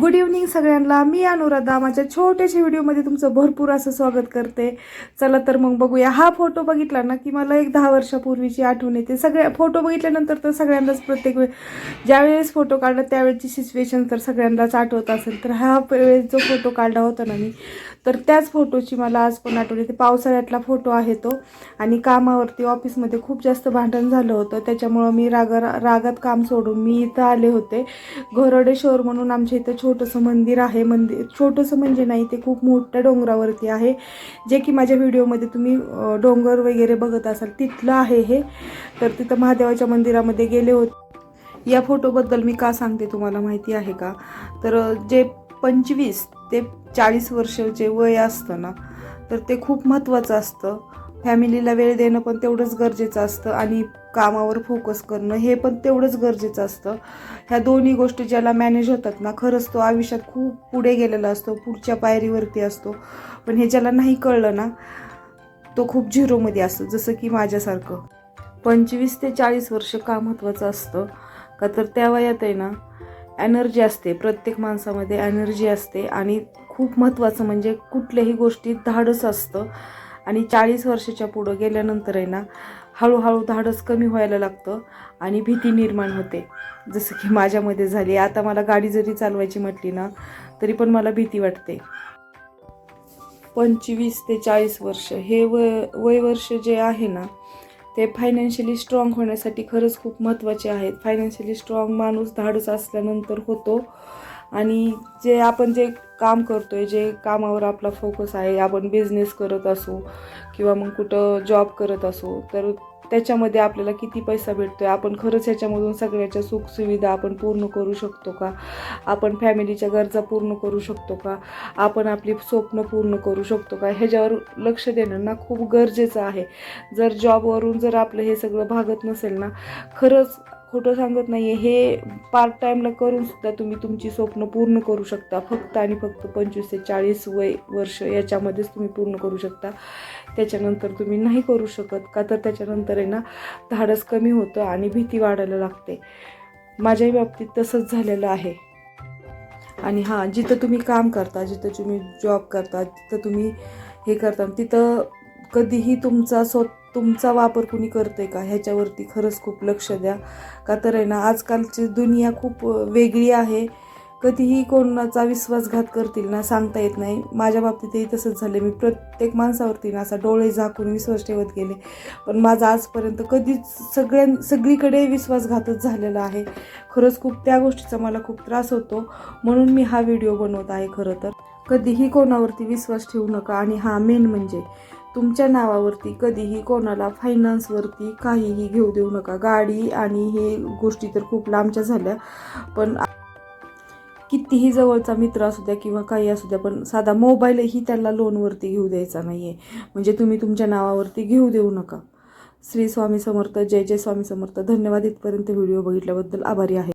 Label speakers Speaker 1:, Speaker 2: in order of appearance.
Speaker 1: Good evening सगळ्यांना. मी अनुराधा माझ्या छोट्याशा व्हिडिओमध्ये तुमचं भरपूर असं स्वागत करते. चला तर मग बघूया. हा फोटो बघितला ना की मला एक 10 वर्षापूर्वीची आठवण येते. सगळ्या फोटो बघितल्यानंतर तर सगळ्यांनाच प्रत्येक ज्यावेळेस फोटो काढला त्यावेळेची सिच्युएशन तर सगळ्यांनाच आठवत असेल. तर हा वेळेस जो फोटो काढला होता ना मी, तर त्याच फोटोची मला आज पण आठवण येते. पावसाळ्यातला फोटो आहे तो. आणि कामावरती ऑफिसमध्ये खूप जास्त भांडण झालं होतं, त्याच्यामुळं मी रागात काम सोडून मी इथं आले होते. घोरडेश्वर म्हणून आमच्या इथं छोटंसं मंदिर आहे. मंदिर छोटंसं म्हणजे नाही, ते खूप मोठ्या डोंगरावरती आहे, जे की माझ्या व्हिडिओमध्ये तुम्ही डोंगर वगैरे बघत असाल तिथलं आहे हे. तर तिथं महादेवाच्या मंदिरामध्ये गेले होते. या फोटोबद्दल मी का सांगते तुम्हाला माहिती आहे का? तर जे 25 ते 40 वर्षाचे वय असतं ना, तर ते खूप महत्त्वाचं असतं. फॅमिलीला वेळ देणं पण तेवढंच गरजेचं असतं आणि कामावर फोकस करणं हे पण तेवढंच गरजेचं असतं. ह्या दोन्ही गोष्टी ज्याला मॅनेज होतात ना, खरंच तो आयुष्यात खूप पुढे गेलेला असतो, पुढच्या पायरीवरती असतो. पण हे ज्याला नाही कळलं ना, तो खूप झिरोमध्ये असतो, जसं की माझ्यासारखं. 25 ते 40 वर्ष का महत्त्वाचं असतं का? तर त्या वयात आहे ना एनर्जी असते, प्रत्येक माणसामध्ये एनर्जी असते. आणि खूप महत्त्वाचं म्हणजे कुठल्याही गोष्टीत धाडस असतं. आणि 40 वर्षाच्या पुढं गेल्यानंतर आहे ना, हळूहळू धाडस कमी व्हायला लागतं आणि भीती निर्माण होते, जसं की माझ्यामध्ये झाली. आता मला गाडी जरी चालवायची म्हटली ना, तरी पण मला भीती वाटते. 25 ते 40 वर्ष हे वय वर्ष जे आहे ना, ते फायनान्शियली स्ट्रॉंग होण्यासाठी खरंच खूप महत्त्वाचे आहेत. फायनान्शियली स्ट्रॉंग माणूस धाडस असल्यानंतर होतो. आणि जे काम करतोय, जे कामावर आपला फोकस आहे, आपण बिझनेस करत असू किंवा मग कुठं जॉब करत असू, तर त्याच्यामध्ये आपल्याला किती पैसा भेटतोय, आपण खरंच ह्याच्यामधून सगळ्याच्या सुखसुविधा आपण पूर्ण करू शकतो का? आपण फॅमिलीच्या गरजा पूर्ण करू शकतो का? आपण आपली स्वप्न पूर्ण करू शकतो का? ह्याच्यावर लक्ष देणं ना खूप गरजेचं आहे. जर जॉबवरून जर आपलं हे सगळं भागत नसेल ना, खरंच खोटं सांगत नाही आहे, हे पार्ट टाईमला करून सुद्धा तुम्ही तुमची स्वप्न पूर्ण करू शकता. फक्त आणि फक्त 25 ते 40 वर्ष याच्यामध्येच तुम्ही पूर्ण करू शकता. त्याच्यानंतर तुम्ही नाही करू शकत का? तर त्याच्यानंतर आहे ना धाडस कमी होतं आणि भीती वाढायला लागते. माझ्याही बाबतीत तसंच झालेलं आहे. आणि हां, जिथं तुम्ही काम करता, जिथं तुम्ही जॉब करता, तिथं तुम्ही हे करता, तिथं कधीही तुमचा वापर कुणी करते का ह्याच्यावरती खरंच खूप लक्ष द्या. का तर आहे ना, आजकालची दुनिया खूप वेगळी आहे. कधीही कोणाचा विश्वासघात करतील ना, सांगता येत नाही. माझ्या बाबतीतही तसंच झालं. मी प्रत्येक माणसावरती ना असा डोळे झाकून विश्वास ठेवत गेले, पण माझा आजपर्यंत कधीच सगळीकडे विश्वासघातच झालेला आहे. खरंच खूप त्या गोष्टीचा मला खूप त्रास होतो, म्हणून मी हा व्हिडिओ बनवत आहे. खरं तर कधीही कोणावरती विश्वास ठेवू नका. आणि हा मेन म्हणजे तुमच्या नावावरती कधीही कोणाला फायनान्सवरती काहीही घेऊ देऊ नका. गाडी आणि हे गोष्टी तर खूप लांबच्या झाल्या, पण कितीही जवळचा मित्र असू द्या किंवा काही असू द्या, पण साधा मोबाईलही त्याला लोनवरती घेऊ द्यायचा नाही आहे. म्हणजे तुम्ही तुमच्या नावावरती घेऊ देऊ नका. श्री स्वामी समर्थ. जय जय स्वामी समर्थ. धन्यवाद. इथपर्यंत व्हिडिओ बघितल्याबद्दल आभारी आहे.